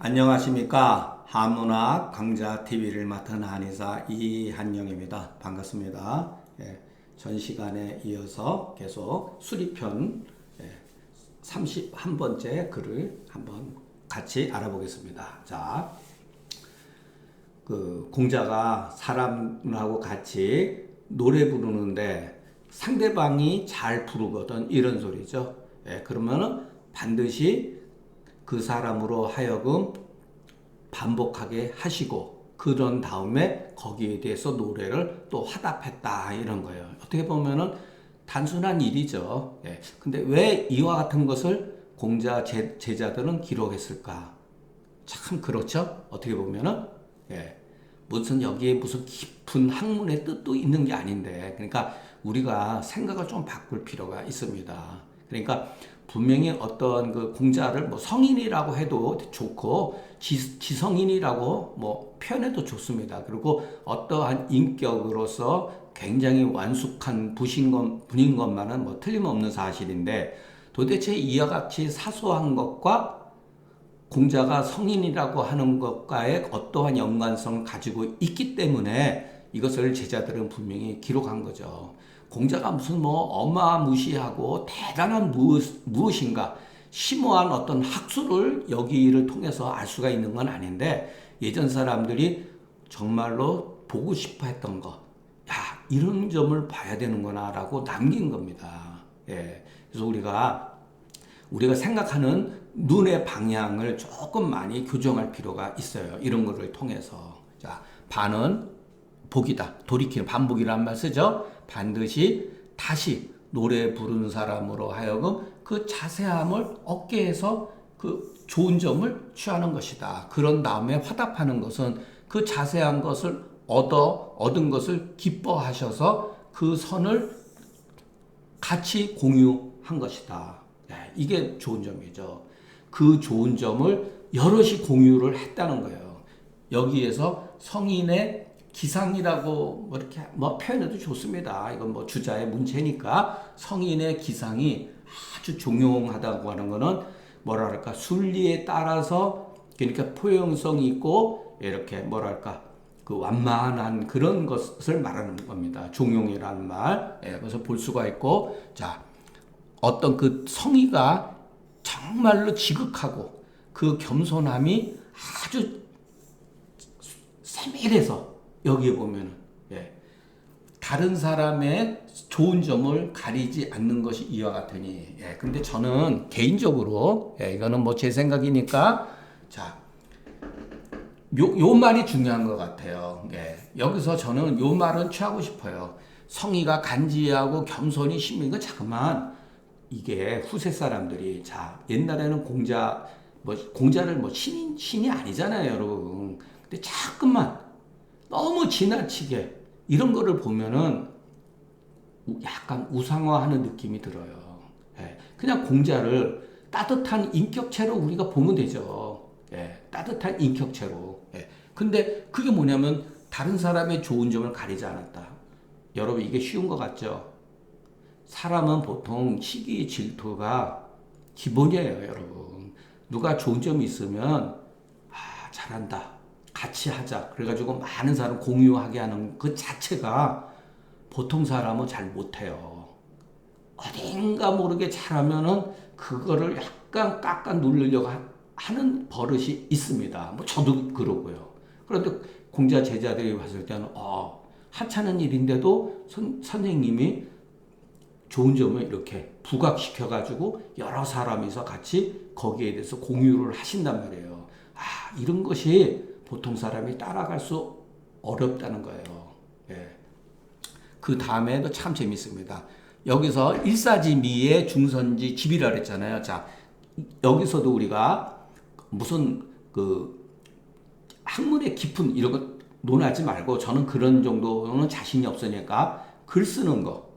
안녕하십니까. 한문학 강좌 TV를 맡은 한의사 이한영입니다. 반갑습니다. 전 시간에 이어서 계속 수리편 31번째 글을 한번 같이 알아보겠습니다. 자, 그 공자가 사람하고 같이 노래 부르는데 상대방이 잘 부르거든 이런 소리죠. 그러면은 반드시 그 사람으로 하여금 반복하게 하시고 그런 다음에 거기에 대해서 노래를 또 화답했다 이런 거예요. 어떻게 보면은 단순한 일이죠. 근데 왜 이와 같은 것을 공자 제자들은 기록했을까? 참 그렇죠. 어떻게 보면은 무슨 여기에 무슨 깊은 학문의 뜻도 있는 게 아닌데, 그러니까 우리가 생각을 좀 바꿀 필요가 있습니다. 그러니까 분명히 어떤 그 공자를 뭐 성인이라고 해도 좋고 지성인이라고 뭐 표현해도 좋습니다. 그리고 어떠한 인격으로서 굉장히 완숙한 분인 것만은 뭐 틀림없는 사실인데, 도대체 이와 같이 사소한 것과 공자가 성인이라고 하는 것과의 어떠한 연관성을 가지고 있기 때문에 이것을 제자들은 분명히 기록한 거죠. 공자가 무슨 뭐 어마무시하고 대단한 무엇인가 심오한 어떤 학술을 여기를 통해서 알 수가 있는 건 아닌데, 예전 사람들이 정말로 보고 싶어 했던 것, 야, 이런 점을 봐야 되는구나 라고 남긴 겁니다. 그래서 우리가 생각하는 눈의 방향을 조금 많이 교정할 필요가 있어요. 이런 거를 통해서. 자, 반은 복이다. 돌이키는 반복이라는 말 쓰죠. 반드시 다시 노래 부르는 사람으로 하여금 그 자세함을 얻게 해서 그 좋은 점을 취하는 것이다. 그런 다음에 화답하는 것은 그 자세한 것을 얻은 것을 기뻐하셔서 그 선을 같이 공유한 것이다. 이게 좋은 점이죠. 그 좋은 점을 여럿이 공유를 했다는 거예요. 여기에서 성인의 기상이라고 뭐 이렇게 뭐 표현해도 좋습니다. 이건 뭐 주자의 문체니까 성인의 기상이 아주 종용하다고 하는 거는 뭐랄까 순리에 따라서 그러니까 포용성이 있고 이렇게 뭐랄까 그 완만한 그런 것을 말하는 겁니다. 종용이라는 말. 그래서 볼 수가 있고, 자, 어떤 그 성의가 정말로 지극하고 그 겸손함이 아주 세밀해서 여기에 보면은 다른 사람의 좋은 점을 가리지 않는 것이 이와 같으니. 근데 저는 개인적으로 이거는 뭐 제 생각이니까 자, 요 말이 중요한 것 같아요. 여기서 저는 요 말은 취하고 싶어요. 성의가 간지하고 겸손이 심한 거 잠깐만. 이게 후세 사람들이 자 옛날에는 공자를 뭐 신이 아니잖아요, 여러분. 근데 자꾸만 너무 지나치게 이런 거를 보면은 약간 우상화하는 느낌이 들어요. 그냥 공자를 따뜻한 인격체로 우리가 보면 되죠. 따뜻한 인격체로. 근데 그게 뭐냐면 다른 사람의 좋은 점을 가리지 않았다. 여러분 이게 쉬운 것 같죠? 사람은 보통 시기 질투가 기본이에요, 여러분. 누가 좋은 점이 있으면 잘한다. 같이 하자. 그래가지고 많은 사람 공유하게 하는 그 자체가 보통 사람은 잘 못해요. 어딘가 모르게 잘하면은 그거를 약간 깎아 누르려고 하는 버릇이 있습니다. 뭐 저도 그러고요. 그런데 공자 제자들이 봤을 때는 하찮은 일인데도 선생님이 좋은 점을 이렇게 부각시켜가지고 여러 사람이서 같이 거기에 대해서 공유를 하신단 말이에요. 이런 것이 보통 사람이 따라갈 수 어렵다는 거예요. 그 다음에도 참 재밌습니다. 여기서 일사지미의 중선지 집이라 그랬잖아요. 자, 여기서도 우리가 무슨 그 학문의 깊은 이런 거 논하지 말고, 저는 그런 정도는 자신이 없으니까 글 쓰는 거,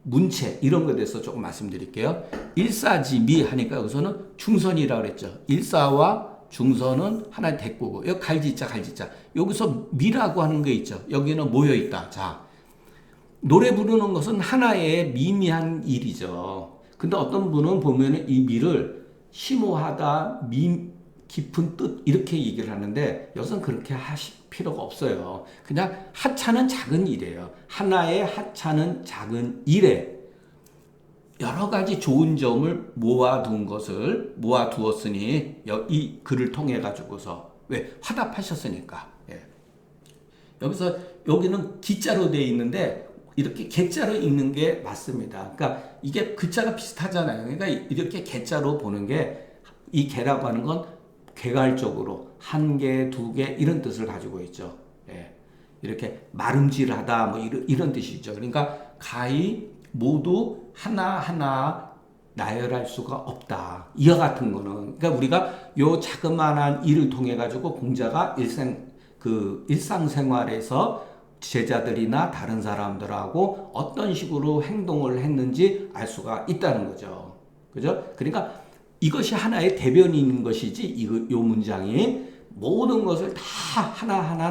문체 이런 거에 대해서 조금 말씀드릴게요. 일사지미 하니까 여기서는 중선이라고 그랬죠. 일사와 중선은 하나의 대꾸고, 여기 갈지자. 여기서 미라고 하는 게 있죠. 여기는 모여 있다. 자, 노래 부르는 것은 하나의 미미한 일이죠. 근데 어떤 분은 보면은 이 미를 심오하다, 깊은 뜻 이렇게 얘기를 하는데 여기서는 그렇게 하실 필요가 없어요. 그냥 하찮은 작은 일이에요. 하나의 하찮은 작은 일에 여러 가지 좋은 점을 모아두었으니 이 글을 통해 가지고서 왜 화답하셨으니까. 예. 여기는 기자로 되어 있는데 이렇게 개자로 읽는 게 맞습니다. 그러니까 이게 글자가 비슷하잖아요. 그러니까 이렇게 개자로 보는 게 이 개라고 하는 건 개괄적으로 한 개, 두 개 이런 뜻을 가지고 있죠. 예. 이렇게 마름질하다 뭐 이런 뜻이죠. 그러니까 가히 모두 하나하나 나열할 수가 없다. 이와 같은 거는 그러니까 우리가 요 자그마한 일을 통해 가지고 공자가 일상생활에서 제자들이나 다른 사람들하고 어떤 식으로 행동을 했는지 알 수가 있다는 거죠. 그죠? 그러니까 이것이 하나의 대변인 것이지, 요 문장이 모든 것을 다 하나하나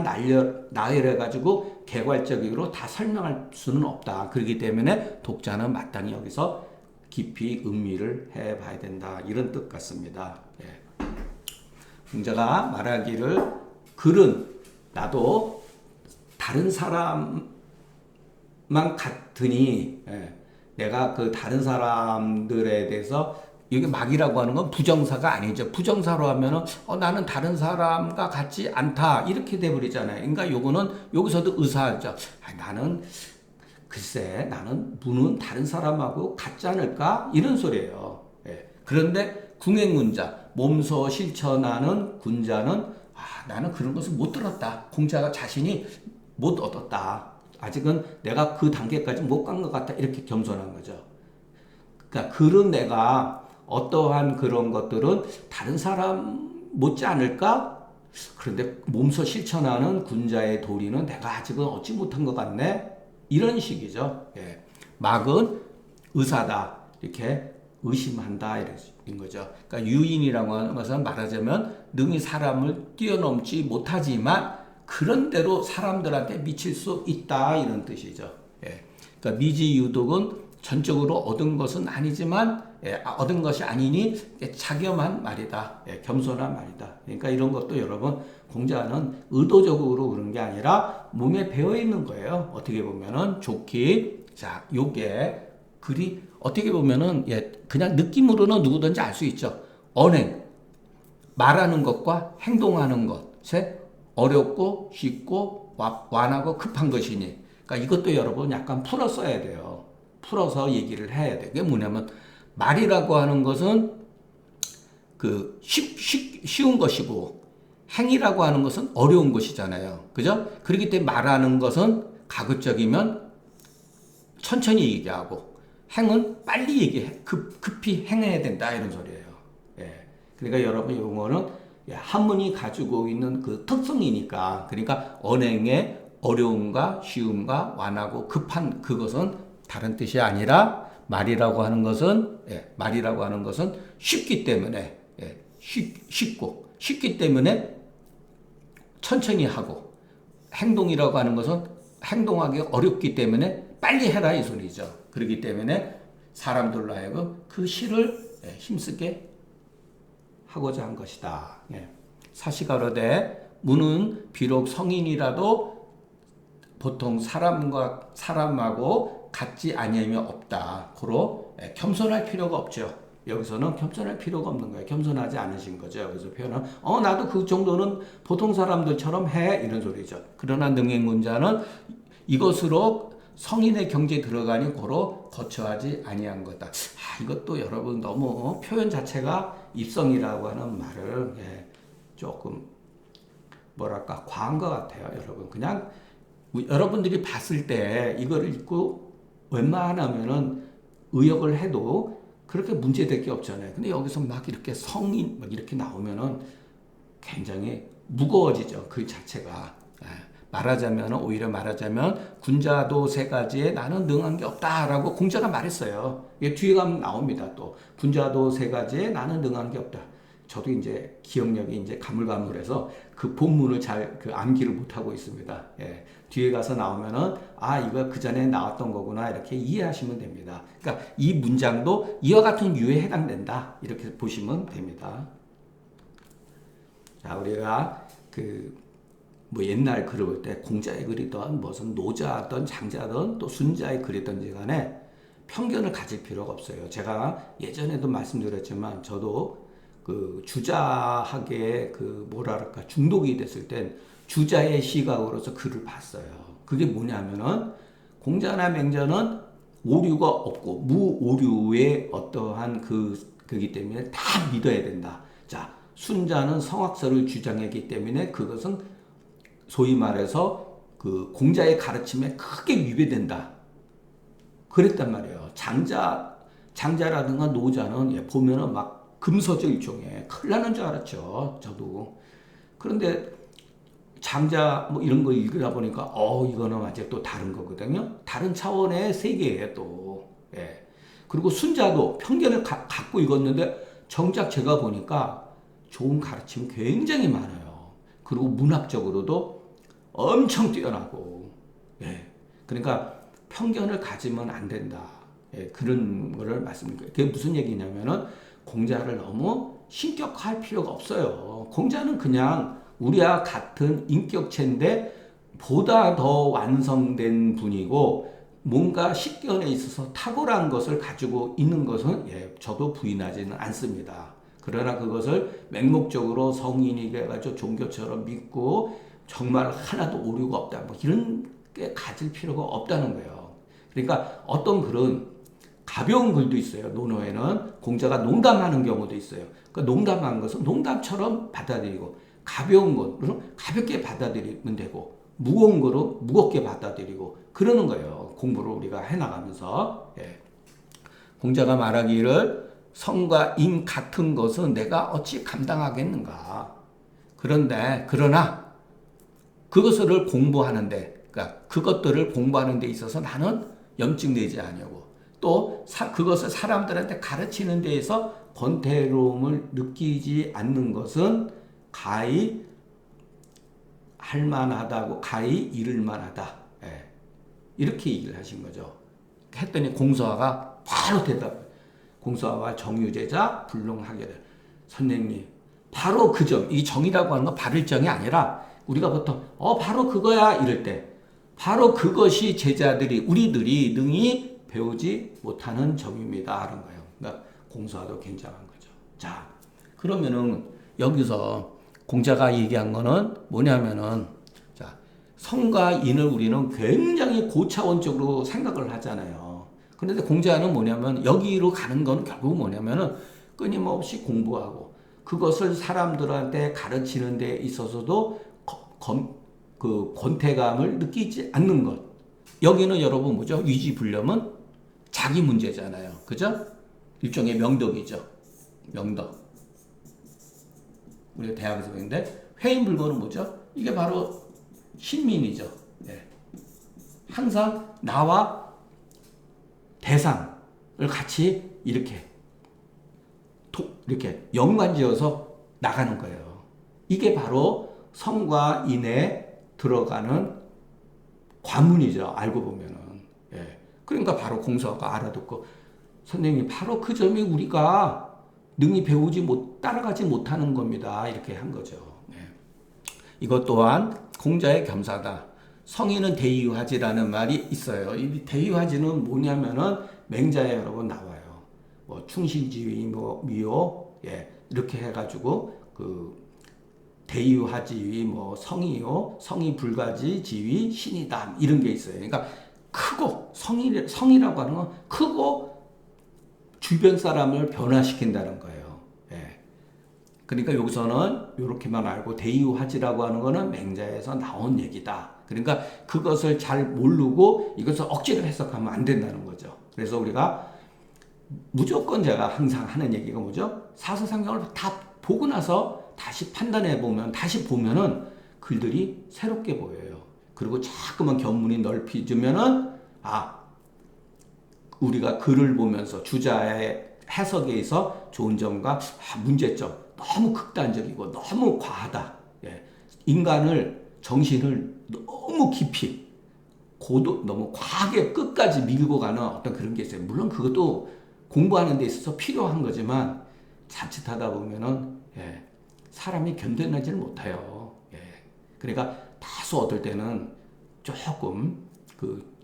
나열해가지고 개괄적으로 다 설명할 수는 없다. 그렇기 때문에 독자는 마땅히 여기서 깊이 음미를 해봐야 된다. 이런 뜻 같습니다. 예. 공자가 말하기를 글은 나도 다른 사람만 같으니 내가 그 다른 사람들에 대해서 이게 막이라고 하는 건 부정사가 아니죠. 부정사로 하면은 나는 다른 사람과 같지 않다 이렇게 돼버리잖아요. 그러니까 요거는 여기서도 의사하죠. 나는 글쎄 나는 문은 다른 사람하고 같지 않을까 이런 소리예요. 예. 그런데 궁행문자 몸소 실천하는 군자는 나는 그런 것을 못 들었다. 공자가 자신이 못 얻었다. 아직은 내가 그 단계까지 못 간 것 같다. 이렇게 겸손한 거죠. 그러니까 글은 내가 어떠한 그런 것들은 다른 사람 못지 않을까? 그런데 몸소 실천하는 군자의 도리는 내가 아직은 얻지 못한 것 같네? 이런 식이죠. 예. 막은 의사다. 이렇게 의심한다. 이런 거죠. 그러니까 유인이라고 하는 것은 말하자면 능히 사람을 뛰어넘지 못하지만 그런대로 사람들한테 미칠 수 있다. 이런 뜻이죠. 예. 그러니까 미지유독은 전적으로 얻은 것은 아니지만 얻은 것이 아니니 자겸한 말이다. 겸손한 말이다. 그러니까 이런 것도 여러분 공자는 의도적으로 그런 게 아니라 몸에 배어 있는 거예요. 어떻게 보면은 좋게 자 요게 글이 어떻게 보면은 그냥 느낌으로는 누구든지 알 수 있죠. 언행 말하는 것과 행동하는 것에 어렵고 쉽고 완하고 급한 것이니 그러니까 이것도 여러분 약간 풀어 써야 돼요. 풀어서 얘기를 해야 돼. 그게 뭐냐면 말이라고 하는 것은 그 쉬운 것이고 행이라고 하는 것은 어려운 것이잖아요. 그죠? 그렇기 때문에 말하는 것은 가급적이면 천천히 얘기하고 행은 빨리 얘기해. 급히 행해야 된다 이런 소리예요. 예. 그러니까 여러분 이거는 한문이 가지고 있는 그 특성이니까 그러니까 언행의 어려움과 쉬움과 완하고 급한 그것은 다른 뜻이 아니라 말이라고 하는 것은 쉽기 때문에 쉽기 때문에 천천히 하고 행동이라고 하는 것은 행동하기 어렵기 때문에 빨리 해라 이 소리죠. 그렇기 때문에 사람들로 하여금 그 시를 힘쓰게 하고자 한 것이다. 사시가로되 문은 비록 성인이라도 보통 사람하고 같지 아니하며 없다. 고로 겸손할 필요가 없죠. 여기서는 겸손할 필요가 없는 거예요. 겸손하지 않으신 거죠. 여기서 표현은 나도 그 정도는 보통 사람들처럼 해 이런 소리죠. 그러나 능행군자는 이것으로 성인의 경지에 들어가니 고로 거처하지 아니한 거다. 이것도 여러분 너무 표현 자체가 입성이라고 하는 말을 조금 뭐랄까 과한 것 같아요. 여러분 그냥 여러분들이 봤을 때 이걸 읽고 웬만하면은 의역을 해도 그렇게 문제될 게 없잖아요. 근데 여기서 막 이렇게 성인 막 이렇게 나오면은 굉장히 무거워지죠. 그 자체가. 오히려 말하자면 군자도 세 가지에 나는 능한 게 없다라고 공자가 말했어요. 이게 뒤에 가면 나옵니다. 또 군자도 세 가지에 나는 능한 게 없다. 저도 이제 기억력이 이제 가물가물해서 그 본문을 잘 암기를 못하고 있습니다. 뒤에 가서 나오면은 이거 그 전에 나왔던 거구나 이렇게 이해하시면 됩니다. 그러니까 이 문장도 이와 같은 유에 해당된다 이렇게 보시면 됩니다. 자, 우리가 뭐 옛날 글을 볼 때 공자의 글이든 무슨 노자든 장자든 또 순자의 글이든지 간에 편견을 가질 필요가 없어요. 제가 예전에도 말씀드렸지만 저도 그 주자학에 뭐랄까 중독이 됐을 땐 주자의 시각으로서 글을 봤어요. 그게 뭐냐면은 공자나 맹자는 오류가 없고 무오류의 어떠한 그기 때문에 다 믿어야 된다. 자, 순자는 성악설을 주장했기 때문에 그것은 소위 말해서 그 공자의 가르침에 크게 위배된다. 그랬단 말이에요. 장자라든가 노자는 보면은 막 금서절종에 큰일 나는 줄 알았죠. 저도. 그런데 장자 뭐 이런 거 읽으다 보니까 이거는 완전 또 다른 거거든요. 다른 차원의 세계예요 또. 예. 그리고 순자도 편견을 갖고 읽었는데 정작 제가 보니까 좋은 가르침이 굉장히 많아요. 그리고 문학적으로도 엄청 뛰어나고. 예. 그러니까 편견을 가지면 안 된다. 예. 그런 거를 말씀드릴게요. 그게 무슨 얘기냐면은 공자를 너무 신격화할 필요가 없어요. 공자는 그냥 우리와 같은 인격체인데 보다 더 완성된 분이고 뭔가 식견에 있어서 탁월한 것을 가지고 있는 것은 저도 부인하지는 않습니다. 그러나 그것을 맹목적으로 성인이 돼가지고 종교처럼 믿고 정말 하나도 오류가 없다. 뭐 이런 게 가질 필요가 없다는 거예요. 그러니까 어떤 글은 가벼운 글도 있어요. 논어에는 공자가 농담하는 경우도 있어요. 그러니까 농담한 것은 농담처럼 받아들이고 가벼운 것은 가볍게 받아들이면 되고 무거운 거로 무겁게 받아들이고 그러는 거예요. 공부를 우리가 해나가면서. 예. 공자가 말하기를 성과 인 같은 것은 내가 어찌 감당하겠는가. 그러나 그것을 공부하는데, 그러니까 그것들을 공부하는 데 있어서 나는 염증내지 아니하고 또 그것을 사람들한테 가르치는 데에서 권태로움을 느끼지 않는 것은 가히 할만하다고, 가히 이를만하다. 예. 이렇게 얘기를 하신 거죠. 했더니 공서화가 바로 대답. 공서화와 정유제자 불능하게를 선생님 바로 그 점, 이 정이라고 하는 건 바를 정이 아니라 우리가 보통 바로 그거야 이럴 때 바로 그것이 제자들이 우리들이 능히 배우지 못하는 점입니다 하는 거예요. 그러니까 공서화도 굉장한 거죠. 자, 그러면은 여기서 공자가 얘기한 거는 뭐냐면은 자, 성과 인을 우리는 굉장히 고차원적으로 생각을 하잖아요. 그런데 공자는 뭐냐면 여기로 가는 건 결국 뭐냐면은 끊임없이 공부하고 그것을 사람들한테 가르치는 데 있어서도 그 권태감을 느끼지 않는 것. 여기는 여러분 뭐죠? 위지불념은 자기 문제잖아요. 그죠? 일종의 명덕이죠. 명덕. 우리가 대학에서 배우는데 회인불고는 뭐죠? 이게 바로 신민이죠. 네. 항상 나와 대상을 같이 이렇게 연관지어서 나가는 거예요. 이게 바로 성과 인에 들어가는 관문이죠. 알고 보면은. 예. 그러니까 바로 공서가 알아듣고 선생님 바로 그 점이 우리가 능히 따라가지 못하는 겁니다. 이렇게 한 거죠. 예. 이것 또한 공자의 겸사다. 성인은 대유하지라는 말이 있어요. 이 대유하지는 뭐냐면은 맹자에 여러분 나와요. 뭐 충실지위 미요, 예, 이렇게 해가지고 대유하지위 뭐 성이요, 성이 불가지 지위 신이다 이런 게 있어요. 그러니까 크고 성이라고 하는 건 크고 주변 사람을 변화시킨다는 거예요. 예. 그러니까 여기서는 이렇게만 알고 대유하지라고 하는 거는 맹자에서 나온 얘기다. 그러니까 그것을 잘 모르고 이것을 억지로 해석하면 안 된다는 거죠. 그래서 우리가 무조건 제가 항상 하는 얘기가 뭐죠? 사서상경을 다 보고 나서 다시 판단해 보면, 다시 보면은 글들이 새롭게 보여요. 그리고 자꾸만 견문이 넓혀지면은, 우리가 글을 보면서 주자의 해석에 있어 좋은 점과 문제점, 너무 극단적이고 너무 과하다. 예. 정신을 너무 깊이, 너무 과하게 끝까지 밀고 가는 어떤 그런 게 있어요. 물론 그것도 공부하는 데 있어서 필요한 거지만 자칫하다 보면은, 예, 사람이 견뎌내지를 못해요. 예. 그러니까 다소 어떨 때는 조금 그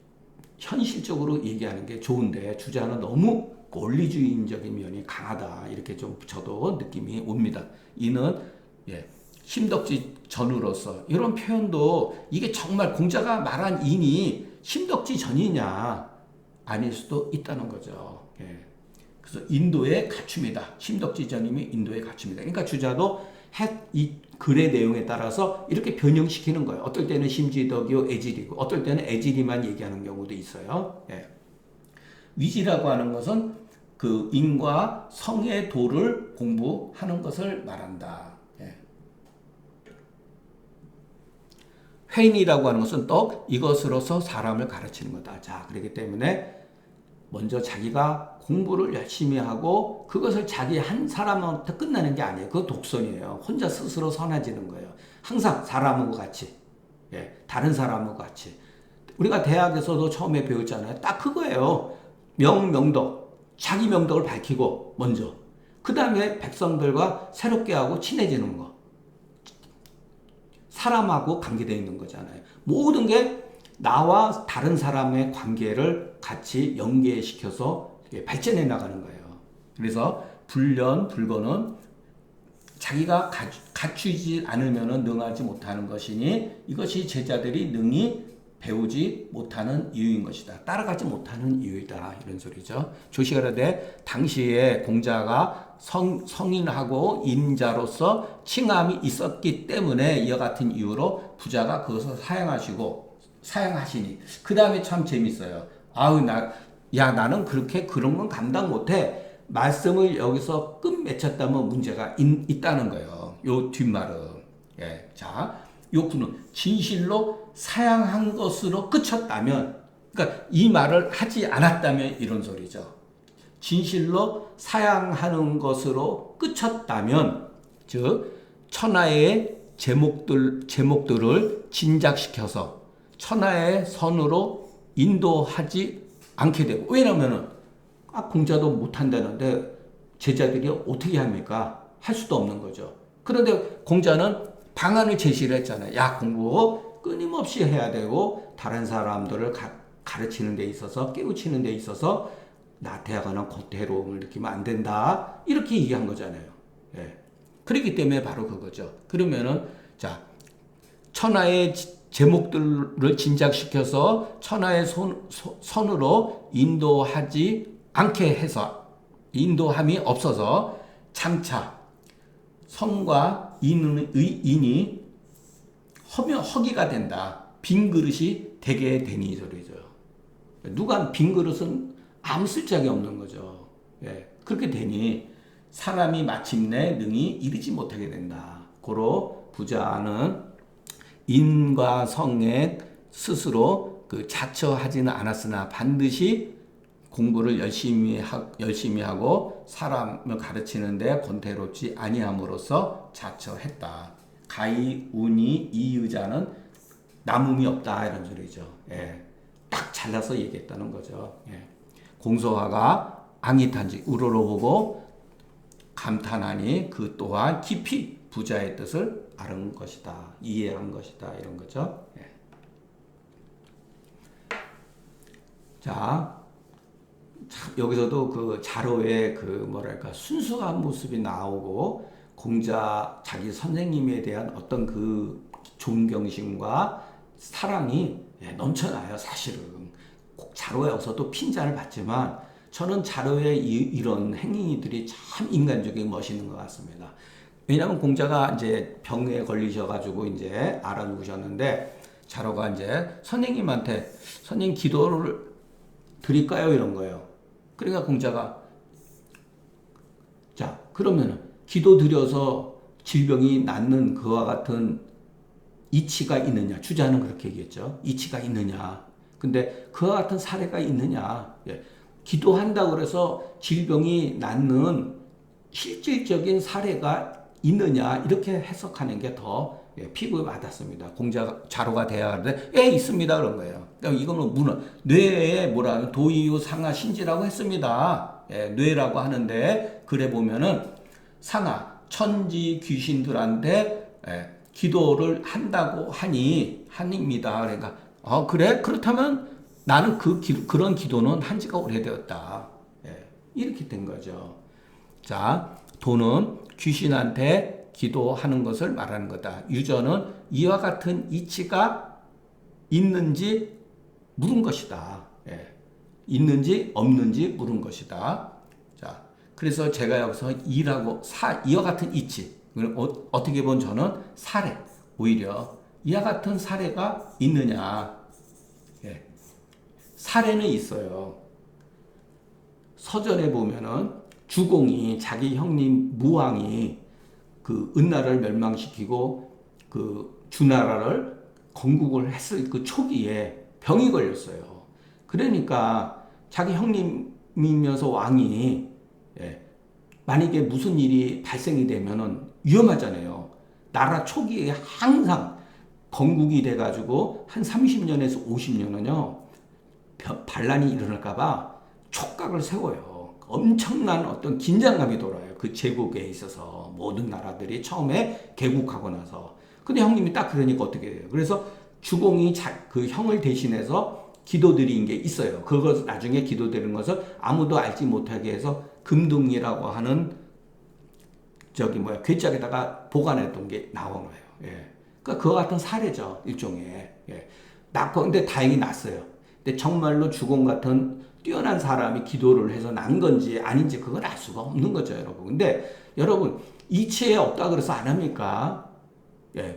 현실적으로 얘기하는 게 좋은데 주자는 너무 원리주의적인 면이 강하다 이렇게 좀 저도 느낌이 옵니다. 이는 예, 심덕지 전으로서 이런 표현도 이게 정말 공자가 말한 인이 심덕지 전이냐 아닐 수도 있다는 거죠. 예. 그래서 인도의 갖춤이다. 심덕지 전임이 인도의 갖춤이다. 그러니까 주자도 이 글의 내용에 따라서 이렇게 변형시키는 거예요. 어떨 때는 심지덕이요 애질이고 어떨 때는 애질이만 얘기하는 경우도 있어요. 예. 위지라고 하는 것은 그 인과 성의 도를 공부하는 것을 말한다. 예. 회인이라고 하는 것은 또 이것으로서 사람을 가르치는 거다. 자, 그렇기 때문에 먼저 자기가 공부를 열심히 하고 그것을 자기 한 사람한테 끝나는 게 아니에요. 그거 독선이에요. 혼자 스스로 선해지는 거예요. 항상 사람하고 같이, 예, 다른 사람하고 같이. 우리가 대학에서도 처음에 배웠잖아요. 딱 그거예요. 명덕. 자기 명덕을 밝히고 먼저. 그 다음에 백성들과 새롭게 하고 친해지는 거. 사람하고 관계되어 있는 거잖아요. 모든 게 나와 다른 사람의 관계를 같이 연계시켜서 발전해 나가는 거예요. 그래서 불련, 불거는 자기가 갖추지 않으면 능하지 못하는 것이니 이것이 제자들이 능히 배우지 못하는 이유인 것이다. 따라가지 못하는 이유이다. 이런 소리죠. 조시가라되 당시에 공자가 성인하고 인자로서 칭함이 있었기 때문에 이와 같은 이유로 부자가 그것을 사양하시니 그 다음에 참 재밌어요. 나는 그렇게 그런 건 감당 못해. 말씀을 여기서 끝맺혔다면 문제가 있다는 거예요. 요 뒷말은. 예. 자, 요 구는 진실로 사양한 것으로 그쳤다면, 그러니까 이 말을 하지 않았다면 이런 소리죠. 진실로 사양하는 것으로 그쳤다면, 즉 천하의 제목들을 진작시켜서 천하의 선으로 인도하지 않게 되고, 왜냐면은 공자도 못한다는데 제자들이 어떻게 합니까? 할 수도 없는 거죠. 그런데 공자는 방안을 제시를 했잖아요. 야, 공부 끊임없이 해야 되고 다른 사람들을 가르치는 데 있어서 깨우치는 데 있어서 나태하거나 고태로움을 느끼면 안 된다. 이렇게 얘기한 거잖아요. 예. 그렇기 때문에 바로 그거죠. 그러면은 자, 천하의 제목들을 진작시켜서 천하의 선으로 인도하지 않게 해서 인도함이 없어서 장차 성과 인이 허기가 된다. 빈 그릇이 되게 되니 소리죠. 누가 빈 그릇은 아무 쓸데기 없는 거죠. 예, 그렇게 되니 사람이 마침내 능히 이르지 못하게 된다. 고로 부자는 인과 성에 스스로 자처하지는 않았으나 반드시 공부를 열심히 하고 사람을 가르치는데 권태롭지 아니함으로써 자처했다. 가히 운이 이의자는 남음이 없다 이런 소리죠. 예. 딱 잘라서 얘기했다는 거죠. 예. 공소화가 앙이탄지 우러러보고 감탄하니 그 또한 깊이 부자의 뜻을 알은 것이다. 이해한 것이다. 이런 거죠. 예. 자, 여기서도 그 자로의 순수한 모습이 나오고 공자 자기 선생님에 대한 어떤 그 존경심과 사랑이 넘쳐나요. 사실은 꼭 자로에서도 핀잔을 받지만 저는 자로의 이런 행위들이 참 인간적인 멋있는 것 같습니다. 왜냐하면 공자가 이제 병에 걸리셔가지고 이제 알아 누우셨는데 자로가 이제 선생님한테 선생님 기도를 드릴까요? 이런 거예요. 그러니까 공자가 자, 그러면 기도 드려서 질병이 낫는 그와 같은 이치가 있느냐? 주자는 그렇게 얘기했죠. 이치가 있느냐? 근데 그와 같은 사례가 있느냐? 예. 기도한다고 해서 질병이 낫는 실질적인 사례가 있느냐? 이렇게 해석하는 게 더 피부에 와닿습니다. 공자 자로가 대하는데 있습니다 그런 거예요. 그러니까 이거는 뇌에 도이유 상하 신지라고 했습니다. 뇌라고 하는데 글에 보면은 상하 천지 귀신들한테 기도를 한다고 한입니다. 그러니까 그래? 그렇다면 나는 그런 기도는 한 지가 오래되었다. 이렇게 된 거죠. 자, 도는 귀신한테 기도하는 것을 말하는 거다. 유저는 이와 같은 이치가 있는지 물은 것이다. 있는지 없는지 물은 것이다. 자, 그래서 제가 여기서 이와 같은 이치, 어떻게 보면 저는 사례, 오히려 이와 같은 사례가 있느냐. 사례는 있어요. 서전에 보면은 주공이 자기 형님 무왕이 그 은나라를 멸망시키고 그 주나라를 건국을 했을 그 초기에 병이 걸렸어요. 그러니까 자기 형님이면서 왕이 만약에 무슨 일이 발생이 되면은 위험하잖아요. 나라 초기에 항상 건국이 돼가지고 한 30년에서 50년은요 반란이 일어날까봐 촉각을 세워요. 엄청난 어떤 긴장감이 돌아요. 그 제국에 있어서 모든 나라들이 처음에 개국하고 나서. 근데 형님이 딱 그러니까 어떻게 돼요? 그래서 주공이 그 형을 대신해서 기도드린 게 있어요. 그것을 나중에 기도드리는 것을 아무도 알지 못하게 해서 금둥이라고 하는 괴짝에다가 보관했던 게 나온 거예요. 그러니까 그와 같은 사례죠. 일종의. 근데 다행히 났어요. 근데 정말로 주공 같은 뛰어난 사람이 기도를 해서 난 건지 아닌지 그걸 알 수가 없는 거죠, 여러분. 근데 여러분 이치에 없다 그래서 안 합니까?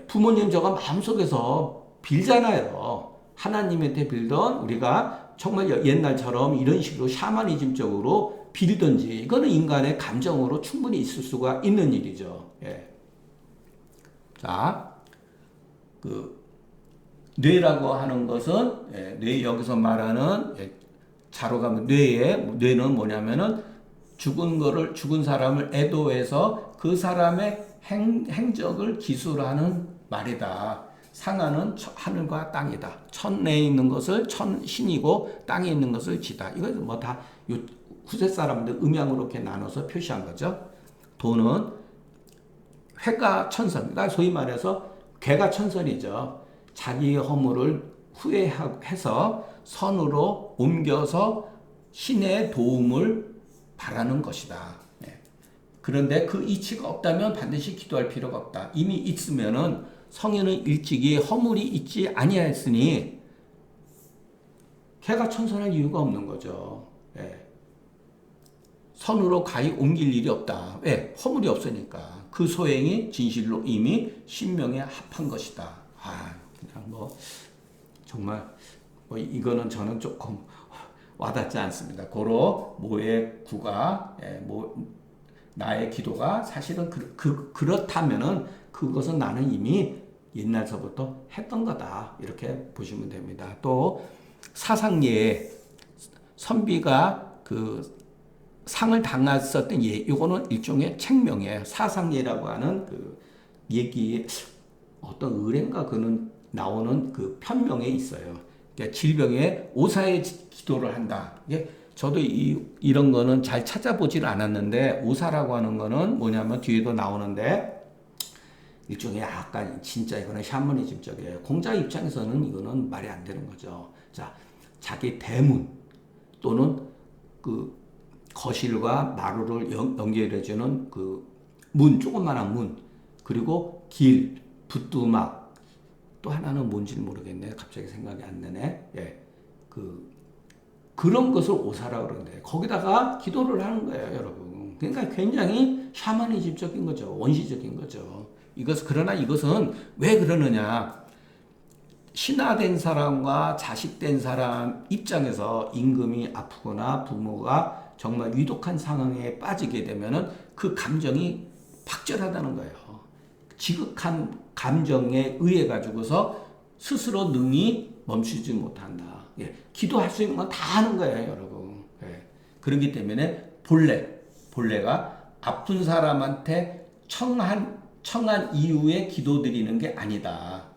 부모님 저가 마음속에서 빌잖아요. 하나님한테 빌던 우리가 정말 옛날처럼 이런 식으로 샤머니즘적으로 빌든지 이거는 인간의 감정으로 충분히 있을 수가 있는 일이죠. 자, 뇌라고 하는 것은 뇌 여기서 말하는 자로 가면 뇌는 뭐냐면은 죽은 사람을 애도해서 그 사람의 행적을 기술하는 말이다. 상하는 하늘과 땅이다. 천내에 있는 것을 신이고 땅에 있는 것을 지다. 이건 뭐 다 후세 사람들 음양으로 이렇게 나눠서 표시한 거죠. 도는 회가 천선, 그러니까 소위 말해서 괴가 천선이죠. 자기 허물을 후회해서 선으로 옮겨서 신의 도움을 바라는 것이다. 그런데 그 이치가 없다면 반드시 기도할 필요가 없다. 이미 있으면은 성인은 일찍이 허물이 있지 아니하였으니 걔가 천선할 이유가 없는 거죠. 선으로 가히 옮길 일이 없다. 왜? 허물이 없으니까. 그 소행이 진실로 이미 신명에 합한 것이다. 그냥 정말 이거는 저는 조금 와닿지 않습니다. 고로 모의 구가 나의 기도가 사실은 그렇다면은 그것은 나는 이미 옛날서부터 했던 거다. 이렇게 보시면 됩니다. 또 사상예에 선비가 그 상을 당했었던 이거는 일종의 책명이에요. 사상예라고 하는 그 얘기 어떤 의뢰인가 그는 나오는 그 편명에 있어요. 그러니까 질병에 오사의 기도를 한다. 저도 이런 거는 잘 찾아보질 않았는데 오사라고 하는 거는 뭐냐면 뒤에도 나오는데 일종의 약간 진짜 이거는 샤머니즘적이에요. 공자 입장에서는 이거는 말이 안 되는 거죠. 자, 자기 대문 또는 그 거실과 마루를 연결해주는 그 조그만한 문, 그리고 길, 부뚜막, 또 하나는 뭔지는 모르겠네. 갑자기 생각이 안 나네. 그런 것을 오사라고 그러는데 거기다가 기도를 하는 거예요, 여러분. 그러니까 굉장히 샤머니즘적인 거죠. 원시적인 거죠. 그러나 이것은 왜 그러느냐? 신하된 사람과 자식된 사람 입장에서 임금이 아프거나 부모가 정말 위독한 상황에 빠지게 되면은 그 감정이 박절하다는 거예요. 지극한 감정에 의해 가지고서 스스로 능히 멈추지 못한다. 기도할 수 있는 건 다 하는 거예요, 여러분. 그렇기 때문에 본래가 아픈 사람한테 청한 이후에 기도드리는 게 아니다.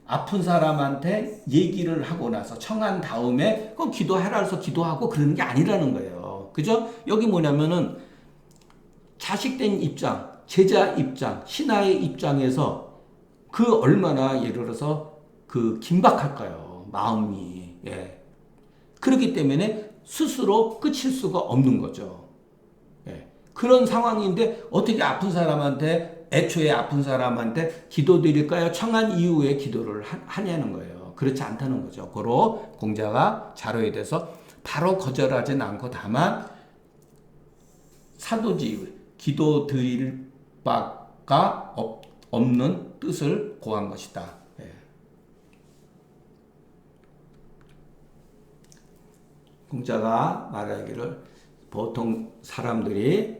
아픈 사람한테 얘기를 하고 나서 청한 다음에 그 기도해라 해서 기도하고 그러는 게 아니라는 거예요. 그죠? 여기 뭐냐면은 자식된 입장, 제자 입장, 신하의 입장에서 그 얼마나 예를 들어서 그 긴박할까요? 마음이. 예. 그렇기 때문에 스스로 끝일 수가 없는 거죠. 예. 그런 상황인데 어떻게 아픈 사람한테, 애초에 아픈 사람한테 기도드릴까요? 청한 이후에 기도를 하냐는 거예요. 그렇지 않다는 거죠. 고로 공자가 자로에 대해서 바로 거절하진 않고 다만 사도지 기도 드릴 바가 없는 뜻을 고한 것이다. 예. 공자가 말하기를 보통 사람들이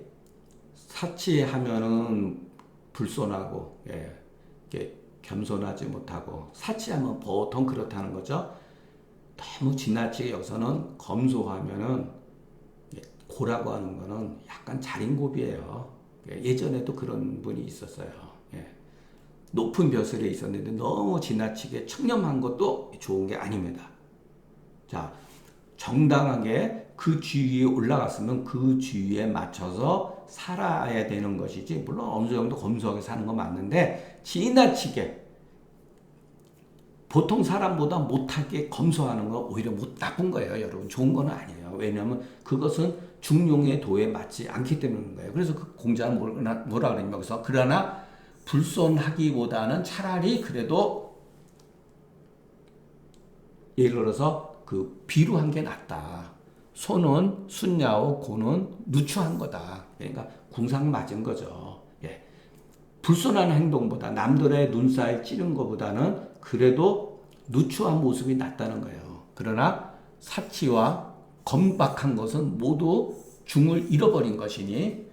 사치하면은 불손하고, 예, 이렇게 겸손하지 못하고, 사치하면 보통 그렇다는 거죠. 너무 지나치게 여기서는 검소하면은 고라고 하는 거는 약간 자린고비예요. 예전에도 그런 분이 있었어요. 예. 높은 벼슬에 있었는데 너무 지나치게 청렴한 것도 좋은 게 아닙니다. 자, 정당하게 그 주위에 올라갔으면 그 주위에 맞춰서 살아야 되는 것이지, 물론 어느 정도 검소하게 사는 건 맞는데 지나치게 보통 사람보다 못하게 검소하는 건 오히려 나쁜 거예요, 여러분. 좋은 건 아니에요. 왜냐하면 그것은 중용의 도에 맞지 않기 때문인 거예요. 그래서 그 공자는 뭐라 그러냐면 여기서 그러나 불손하기보다는 차라리 그래도 예를 들어서 그 비루한 게 낫다. 소는 순야오, 고는 누추한 거다. 그러니까 궁상 맞은 거죠. 예. 불손한 행동보다 남들의 눈살 찌른 것보다는 그래도 누추한 모습이 낫다는 거예요. 그러나 사치와 건박한 것은 모두 중을 잃어버린 것이니,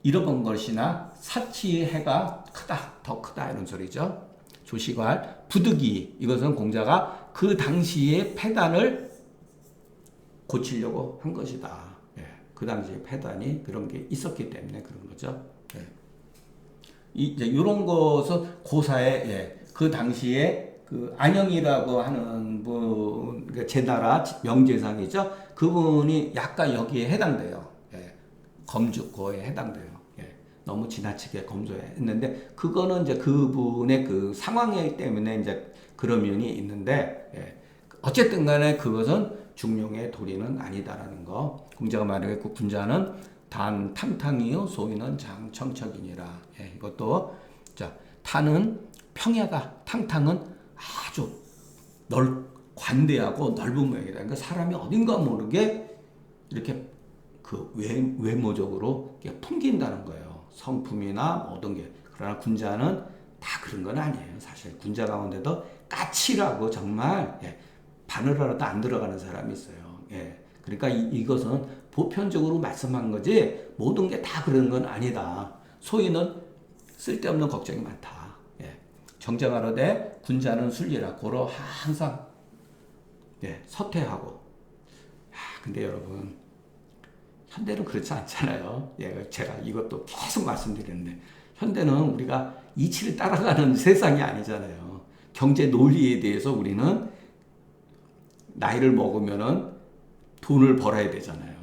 잃어본 것이나 사치의 해가 크다, 더 크다 이런 소리죠. 조시괄 부득이, 이것은 공자가 그 당시의 패단을 고치려고 한 것이다. 예, 그 당시에 패단이 그런 게 있었기 때문에 그런 거죠. 예. 이제 이런 것은 고사에, 예, 그 당시에 그 안영이라고 하는 분, 제 나라 명제상이죠. 그분이 약간 여기에 해당돼요. 예, 검주고에 해당돼요. 예, 너무 지나치게 검소했는데 그거는 이제 그분의 그 상황이기 때문에 이제 그런 면이 있는데, 예, 어쨌든 간에 그것은 중용의 도리는 아니다라는 거. 공자가 말하겠고, 군자는 단 탕탕이요 소위는 장청척이니라. 예, 이것도 자, 탄은 평야가, 탕탕은 아주 관대하고 넓은 모양이다. 그러니까 사람이 어딘가 모르게 이렇게 그 외모적으로 풍긴다는 거예요. 성품이나 모든 게. 그러나 군자는 다 그런 건 아니에요. 사실 군자 가운데도 까칠하고 정말, 예, 바늘하나도 안 들어가는 사람이 있어요. 예. 그러니까 이것은 보편적으로 말씀한 거지 모든 게 다 그런 건 아니다. 소위는 쓸데없는 걱정이 많다. 예. 정자가로되 군자는 순리라. 고로 항상, 예, 서태하고. 근데 여러분, 현대는 그렇지 않잖아요. 예, 제가 이것도 계속 말씀드리는데 현대는 우리가 이치를 따라가는 세상이 아니잖아요. 경제 논리에 대해서 우리는 나이를 먹으면은 돈을 벌어야 되잖아요.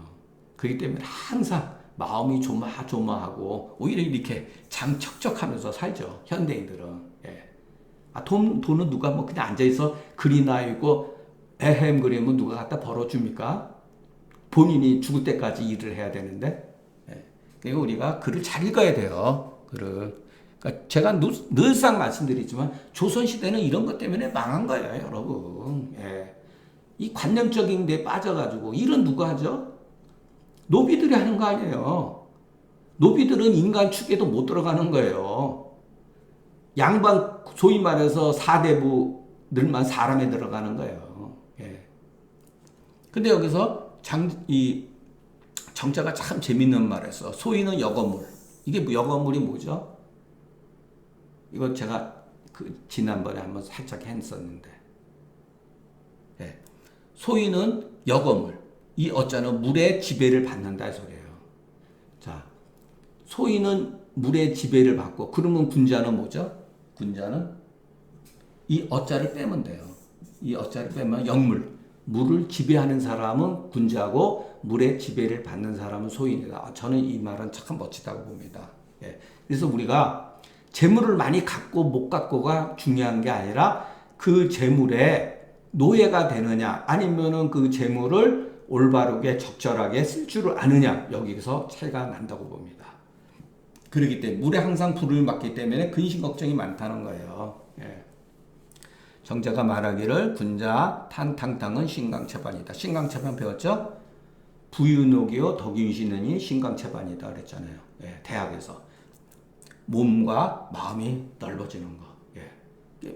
그렇기 때문에 항상 마음이 조마조마하고 오히려 이렇게 장척척하면서 살죠. 현대인들은. 예. 돈은 누가 뭐 그냥 앉아있어 글이나 있고 에헴 그리면 누가 갖다 벌어줍니까? 본인이 죽을 때까지 일을 해야 되는데. 예. 그리고 우리가 글을 잘 읽어야 돼요. 글을. 그러니까 제가 늘상 말씀드리지만 조선시대는 이런 것 때문에 망한 거예요, 여러분. 예. 이 관념적인 데 빠져가지고 일은 누가 하죠? 노비들이 하는 거 아니에요. 노비들은 인간 축에도 못 들어가는 거예요. 양반, 소위 말해서 사대부들만 사람에 들어가는 거예요. 예. 근데 여기서 이 정자가 참 재밌는 말에서 소위는 여거물. 이게 여거물이 뭐죠? 이거 제가 그 지난번에 한번 살짝 했었는데, 예. 소위는 여거물. 이 어자는 물의 지배를 받는다 이 소리예요. 자, 소위는 물의 지배를 받고, 그러면 군자는 뭐죠? 군자는 이 어자를 빼면 돼요. 이 어자를 빼면 영물. 물을 지배하는 사람은 군자고 물의 지배를 받는 사람은 소인이다. 저는 이 말은 참 멋지다고 봅니다. 예. 그래서 우리가 재물을 많이 갖고 못 갖고가 중요한 게 아니라 그 재물에 노예가 되느냐 아니면은 그 재물을 올바르게 적절하게 쓸 줄 아느냐 여기서 차이가 난다고 봅니다. 그렇기 때문에 물에 항상 불을 맞기 때문에 근심 걱정이 많다는 거예요. 예. 정자가 말하기를 군자 탄탕탕은 신강체반이다. 신강체반 배웠죠? 부유노기요 덕윤시느니 신강체반이다 그랬잖아요. 예, 대학에서 몸과 마음이 넓어지는 거. 예.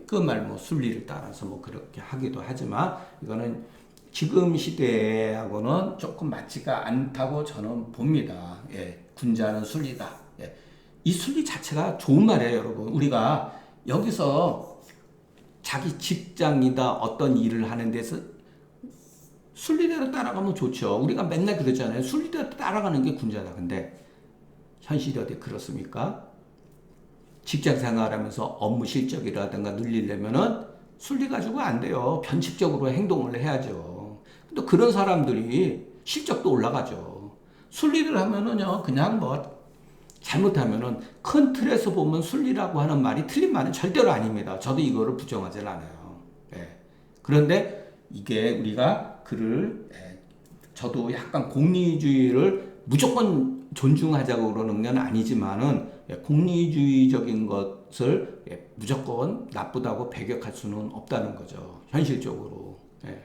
그 말 뭐 순리를 따라서 뭐 그렇게 하기도 하지만 이거는 지금 시대하고는 조금 맞지가 않다고 저는 봅니다. 예. 군자는 순리다. 예. 이 순리 자체가 좋은 말이에요, 여러분. 우리가 여기서 자기 직장이다 어떤 일을 하는 데서 순리대로 따라가면 좋죠. 우리가 맨날 그러잖아요. 순리대로 따라가는 게 군자다. 근데 현실이 어디 그렇습니까? 직장 생활하면서 업무 실적이라든가 늘리려면은 순리 가지고 안 돼요. 변칙적으로 행동을 해야죠. 근데 그런 사람들이 실적도 올라가죠. 순리를 하면은요, 그냥 뭐 잘못하면은 큰 틀에서 보면 순리라고 하는 말이 틀린 말은 절대로 아닙니다. 저도 이거를 부정하지 않아요. 예. 그런데 이게 우리가 저도 약간 공리주의를 무조건 존중하자고 그러는 건 아니지만은 공리주의적인 것을 무조건 나쁘다고 배격할 수는 없다는 거죠. 현실적으로. 예.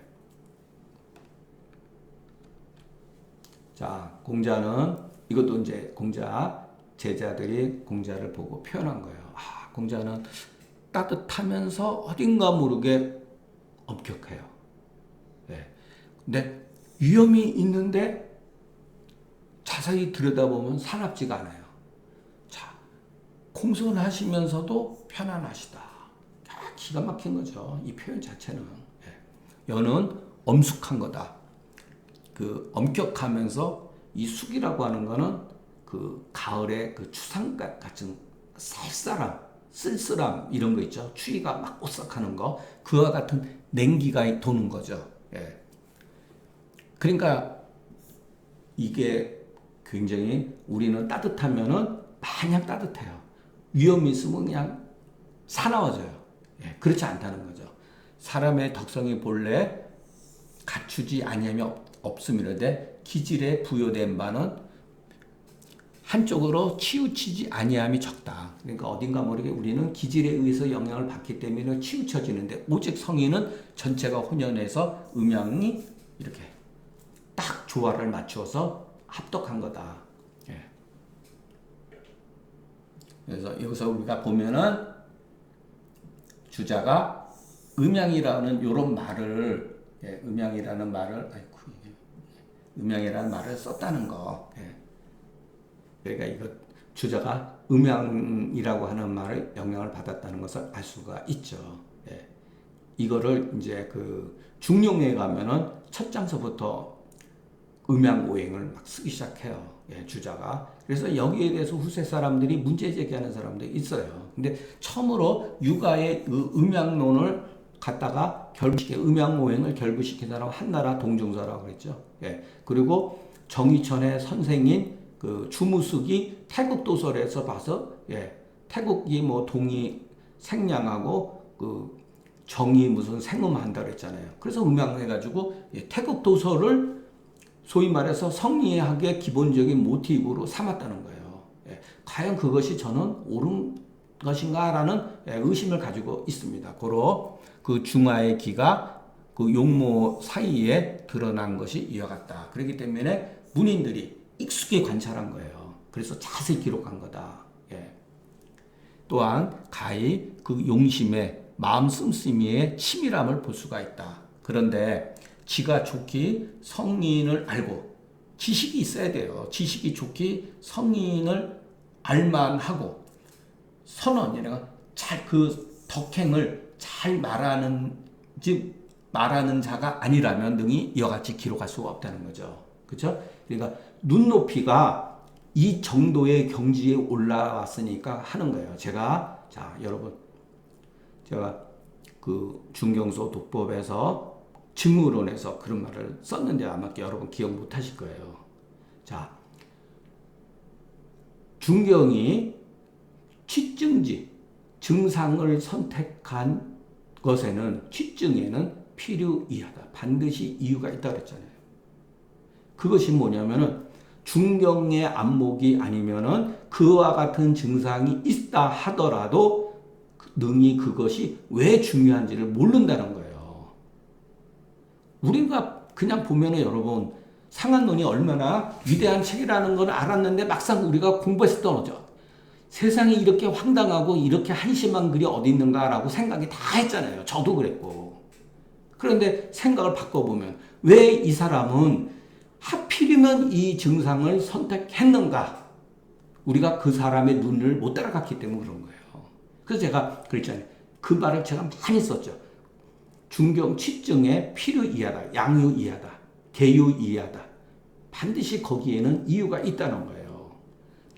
자, 공자는 이것도 이제 공자 제자들이 공자를 보고 표현한 거예요. 아, 공자는 따뜻하면서 어딘가 모르게 엄격해요. 예. 근데 위험이 있는데 자세히 들여다보면 사납지가 않아요. 자, 공손하시면서도 편안하시다. 기가 막힌 거죠. 이 표현 자체는. 예. 여는 엄숙한 거다. 그 엄격하면서 이 숙이라고 하는 거는 그 가을에 그 추상각 같은 쌀쌀함, 쓸쓸함 이런 거 있죠. 추위가 막 오싹하는 거 그와 같은 냉기가 도는 거죠. 예. 그러니까 이게 굉장히 우리는 따뜻하면은 마냥 따뜻해요. 위험이 있으면 그냥 사나워져요. 예. 그렇지 않다는 거죠. 사람의 덕성이 본래 갖추지 아니하며 없음이라되 기질에 부여된 바는 한쪽으로 치우치지 아니함이 적다. 그러니까 어딘가 모르게 우리는 기질에 의해서 영향을 받기 때문에 치우쳐지는데 오직 성인은 전체가 혼연해서 음양이 이렇게 딱 조화를 맞추어서 합독한 거다. 예. 그래서 여기서 우리가 보면은 주자가 음양이라는 이런 말을 음양이라는 말을 썼다는 거. 예. 그러니까 이거 주자가 음양이라고 하는 말을 영향을 받았다는 것을 알 수가 있죠. 예. 이거를 이제 그 중용에 가면은 첫 장서부터 음양오행을 막 쓰기 시작해요. 예, 주자가. 그래서 여기에 대해서 후세 사람들이 문제 제기하는 사람들이 있어요. 근데 처음으로 육아의 그 음양론을 갖다가 음양오행을 결부시킨 사람은 한나라 동정서라고 그랬죠. 예. 그리고 정의천의 선생인 그 주무숙이 태국 도설에서 봐서 태국이 뭐 동이 생량하고 그 정이 무슨 생음한다 그랬잖아요. 그래서 음양해가지고 태국 도설을 소위 말해서 성리학의 기본적인 모티브로 삼았다는 거예요. 과연 그것이 저는 옳은 것인가라는 의심을 가지고 있습니다. 고로 그 중화의 기가 그 용모 사이에 드러난 것이 이와 같다. 그렇기 때문에 문인들이 익숙히 관찰한 거예요. 그래서 자세히 기록한 거다. 예. 또한 가히 그 용심의 마음 씀씀이의 치밀함을 볼 수가 있다. 그런데 지가 좋기 성인을 알고 지식이 있어야 돼요. 지식이 좋기 성인을 알만하고 선언이나 잘 그 덕행을 잘 말하는 자가 아니라면 능히 이와 같이 기록할 수가 없다는 거죠. 그렇죠? 그러니까 눈높이가 이 정도의 경지에 올라왔으니까 하는 거예요. 여러분, 제가 그 중경소 독법에서 증후론에서 그런 말을 썼는데 아마 여러분 기억 못 하실 거예요. 자, 중경이 취증지, 증상을 선택한 것에는, 취증에는 필요이하다. 반드시 이유가 있다 그랬잖아요. 그것이 뭐냐면은 중경의 안목이 아니면은 그와 같은 증상이 있다 하더라도 능히 그것이 왜 중요한지를 모른다는 거예요. 우리가 그냥 보면은 여러분 상한론이 얼마나 위대한 책이라는 걸 알았는데 막상 우리가 공부해서 떨어져. 세상이 이렇게 황당하고 이렇게 한심한 글이 어디 있는가라고 생각이 다 했잖아요. 저도 그랬고. 그런데 생각을 바꿔보면 왜 이 사람은 하필이면 이 증상을 선택했는가? 우리가 그 사람의 눈을 못 따라갔기 때문에 그런 거예요. 그래서 제가 그랬잖아요. 그 말을 제가 많이 썼죠. 중경 취증에 필요이하다, 양유이하다, 계유이하다. 반드시 거기에는 이유가 있다는 거예요.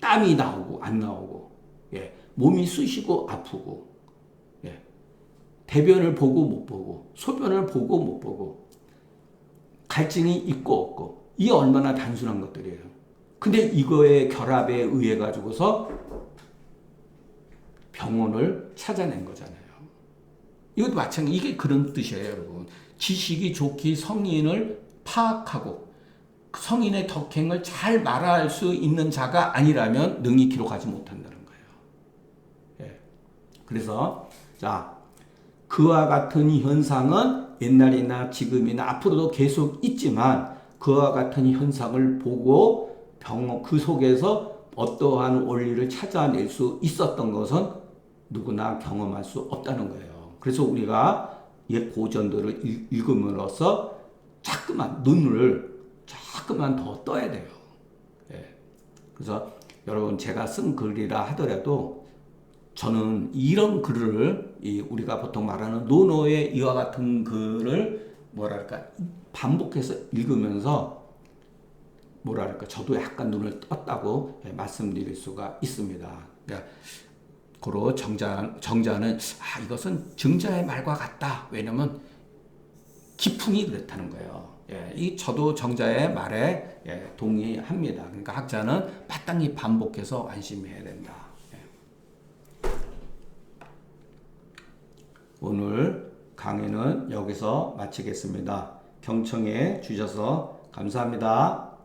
땀이 나오고 안 나오고, 예, 몸이 쑤시고 아프고, 예, 대변을 보고 못 보고, 소변을 보고 못 보고, 갈증이 있고 없고, 이 얼마나 단순한 것들이에요. 근데 이거의 결합에 의해 가지고서 병원을 찾아낸 거잖아요. 이것도 마찬가지. 이게 그런 뜻이에요, 여러분. 지식이 좋기 성인을 파악하고 성인의 덕행을 잘 말할 수 있는 자가 아니라면 능히 기록하지 못한다는 거예요. 예. 그래서 자, 그와 같은 현상은 옛날이나 지금이나 앞으로도 계속 있지만 그와 같은 현상을 보고 그 속에서 어떠한 원리를 찾아낼 수 있었던 것은 누구나 경험할 수 없다는 거예요. 그래서 우리가 옛 고전들을 읽음으로써 자꾸만 눈을 자꾸만 더 떠야 돼요. 예. 그래서 여러분 제가 쓴 글이라 하더라도 저는 이런 글을 우리가 보통 말하는 노노의 이와 같은 글을 뭐랄까 반복해서 읽으면서 뭐랄까 저도 약간 눈을 떴다고 말씀드릴 수가 있습니다. 그러니까 고로 정자는 이것은 증자의 말과 같다. 왜냐면 기풍이 그렇다는 거예요. 이 저도 정자의 말에 동의합니다. 그러니까 학자는 마땅히 반복해서 안심해야 된다. 오늘 강의는 여기서 마치겠습니다. 경청해 주셔서 감사합니다.